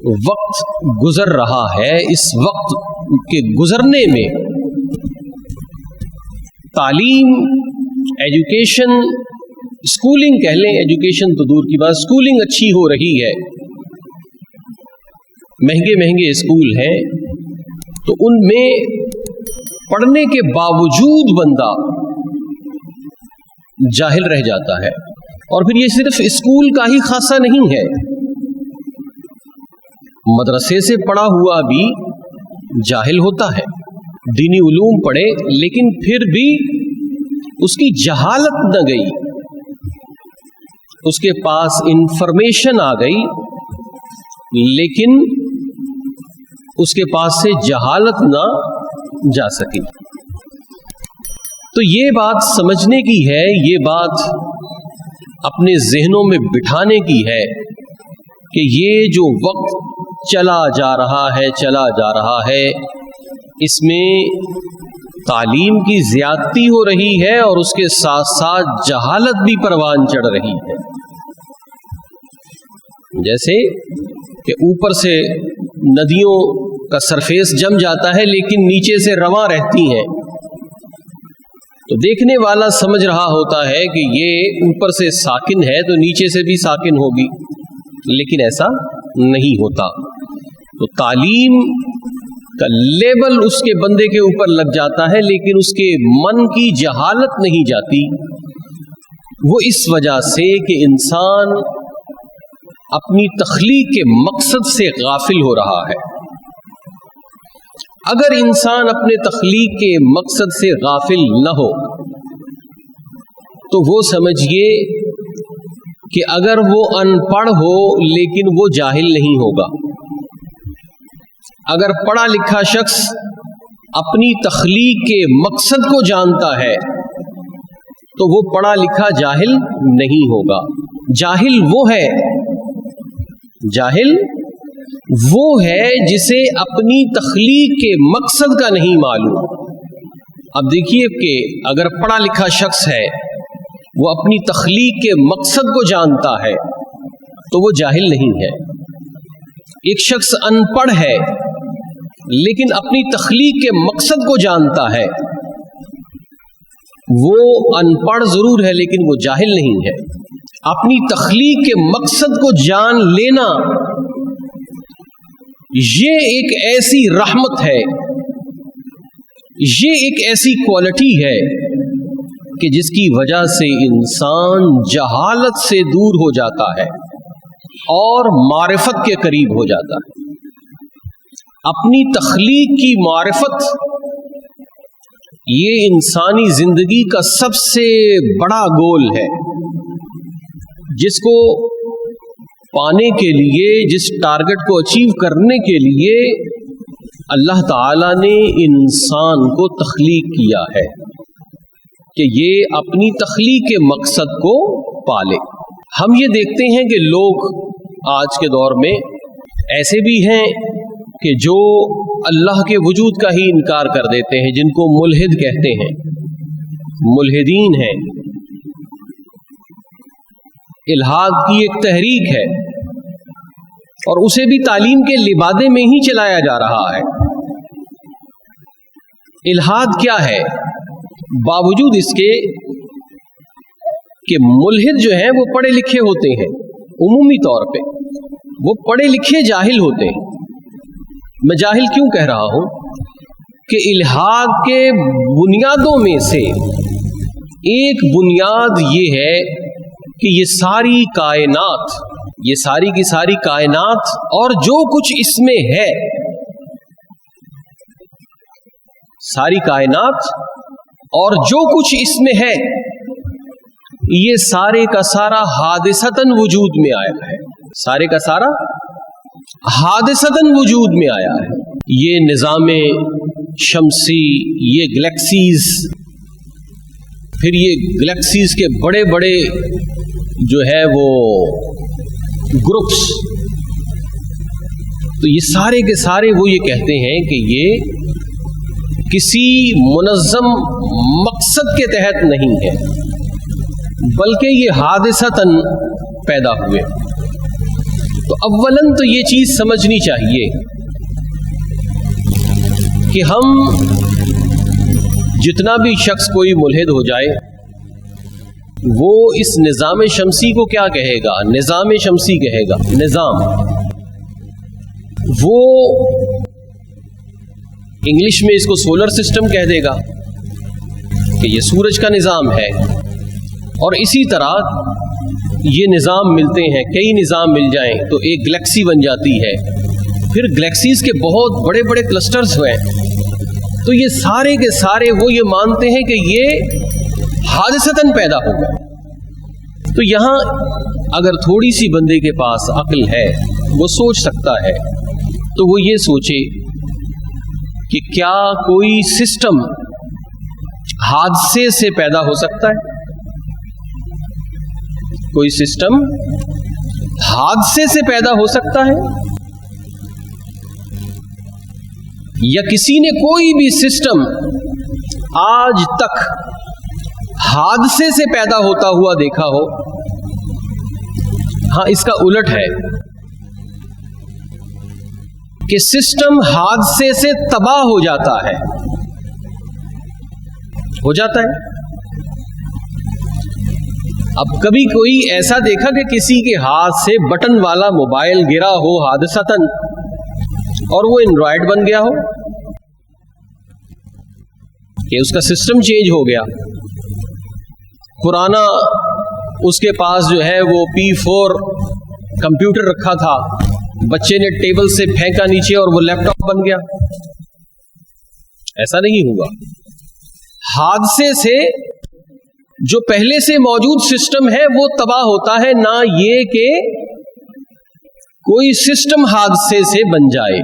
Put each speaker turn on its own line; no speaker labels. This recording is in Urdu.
وقت گزر رہا ہے، اس وقت کے گزرنے میں تعلیم، ایجوکیشن، اسکولنگ کہہ لیں، ایجوکیشن تو دور کی بات، اسکولنگ اچھی ہو رہی ہے، مہنگے مہنگے اسکول ہیں، تو ان میں پڑھنے کے باوجود بندہ جاہل رہ جاتا ہے۔ اور پھر یہ صرف اسکول کا ہی خاصہ نہیں ہے، مدرسے سے پڑھا ہوا بھی جاہل ہوتا ہے، دینی علوم پڑھے لیکن پھر بھی اس کی جہالت نہ گئی، اس کے پاس انفارمیشن آ گئی لیکن اس کے پاس سے جہالت نہ جا سکی۔ تو یہ بات سمجھنے کی ہے، یہ بات اپنے ذہنوں میں بٹھانے کی ہے کہ یہ جو وقت چلا جا رہا ہے اس میں تعلیم کی زیادتی ہو رہی ہے اور اس کے ساتھ ساتھ جہالت بھی پروان چڑھ رہی ہے۔ جیسے کہ اوپر سے ندیوں کا سرفیس جم جاتا ہے لیکن نیچے سے رواں رہتی ہیں، تو دیکھنے والا سمجھ رہا ہوتا ہے کہ یہ اوپر سے ساکن ہے تو نیچے سے بھی ساکن ہوگی، لیکن ایسا نہیں ہوتا۔ تو تعلیم کا لیبل اس کے بندے کے اوپر لگ جاتا ہے لیکن اس کے من کی جہالت نہیں جاتی، وہ اس وجہ سے کہ انسان اپنی تخلیق کے مقصد سے غافل ہو رہا ہے۔ اگر انسان اپنے تخلیق کے مقصد سے غافل نہ ہو تو وہ سمجھیے کہ اگر وہ ان پڑھ ہو لیکن وہ جاہل نہیں ہوگا۔ اگر پڑھا لکھا شخص اپنی تخلیق کے مقصد کو جانتا ہے تو وہ پڑھا لکھا جاہل نہیں ہوگا۔ جاہل وہ ہے جسے اپنی تخلیق کے مقصد کا نہیں معلوم۔ اب دیکھیے کہ اگر پڑھا لکھا شخص ہے وہ اپنی تخلیق کے مقصد کو جانتا ہے تو وہ جاہل نہیں ہے۔ ایک شخص ان پڑھ ہے لیکن اپنی تخلیق کے مقصد کو جانتا ہے، وہ ان پڑھ ضرور ہے لیکن وہ جاہل نہیں ہے۔ اپنی تخلیق کے مقصد کو جان لینا یہ ایک ایسی رحمت ہے، یہ ایک ایسی کوالٹی ہے کہ جس کی وجہ سے انسان جہالت سے دور ہو جاتا ہے اور معرفت کے قریب ہو جاتا ہے۔ اپنی تخلیق کی معرفت یہ انسانی زندگی کا سب سے بڑا گول ہے، جس کو پانے کے لیے، جس ٹارگٹ کو اچیو کرنے کے لیے اللہ تعالی نے انسان کو تخلیق کیا ہے کہ یہ اپنی تخلیق کے مقصد کو پالے۔ ہم یہ دیکھتے ہیں کہ لوگ آج کے دور میں ایسے بھی ہیں کہ جو اللہ کے وجود کا ہی انکار کر دیتے ہیں، جن کو ملحد کہتے ہیں، ملحدین ہیں۔ الحاد کی ایک تحریک ہے اور اسے بھی تعلیم کے لبادے میں ہی چلایا جا رہا ہے۔ الحاد کیا ہے؟ باوجود اس کے کہ ملحد جو ہیں وہ پڑھے لکھے ہوتے ہیں، عمومی طور پہ وہ پڑھے لکھے جاہل ہوتے ہیں۔ میں جاہل کیوں کہہ رہا ہوں کہ الحاد کے بنیادوں میں سے ایک بنیاد یہ ہے کہ یہ ساری کائنات، یہ ساری کی ساری کائنات اور جو کچھ اس میں ہے، ساری کائنات اور جو کچھ اس میں ہے، یہ سارے کا سارا حادثتاً وجود میں آیا ہے، سارے کا سارا حادثتاً وجود میں آیا ہے۔ یہ نظام شمسی، یہ گلیکسیز، پھر یہ گلیکسیز کے بڑے بڑے جو ہے وہ گروپس، تو یہ سارے کے سارے وہ یہ کہتے ہیں کہ یہ کسی منظم مقصد کے تحت نہیں ہے بلکہ یہ حادثتاً پیدا ہوئے۔ تو اولن تو یہ چیز سمجھنی چاہیے کہ ہم جتنا بھی شخص کوئی ملحد ہو جائے وہ اس نظام شمسی کو کیا کہے گا؟ نظام شمسی کہے گا. نظام وہ انگلش میں اس کو سولر سسٹم کہہ دے گا کہ یہ سورج کا نظام ہے. اور اسی طرح یہ نظام ملتے ہیں، کئی نظام مل جائیں تو ایک گلیکسی بن جاتی ہے. پھر گلیکسیز کے بہت بڑے بڑے کلسٹرز ہوئے، تو یہ سارے کے سارے وہ یہ مانتے ہیں کہ یہ حادثتاً پیدا ہو گئے. تو یہاں اگر تھوڑی سی بندے کے پاس عقل ہے، وہ سوچ سکتا ہے، تو وہ یہ سوچے کہ کیا کوئی سسٹم حادثے سے پیدا ہو سکتا ہے؟ کوئی سسٹم حادثے سے پیدا ہو سکتا ہے؟ یا کسی نے کوئی بھی سسٹم آج تک حادثے سے پیدا ہوتا ہوا دیکھا ہو؟ ہاں، اس کا الٹ ہے کہ سسٹم حادثے سے تباہ ہو جاتا ہے. ہو جاتا ہے. اب کبھی کوئی ایسا دیکھا کہ کسی کے ہاتھ سے بٹن والا موبائل گرا ہو حادثتاً اور وہ اینڈرائڈ بن گیا ہو؟ کہ اس کا سسٹم چینج ہو گیا. پرانا اس کے پاس جو ہے وہ P4 کمپیوٹر رکھا تھا، بچے نے ٹیبل سے پھینکا نیچے اور وہ لیپ ٹاپ بن گیا. ایسا نہیں ہوا. حادثے سے جو پہلے سے موجود سسٹم ہے وہ تباہ ہوتا ہے، نہ یہ کہ کوئی سسٹم حادثے سے بن جائے.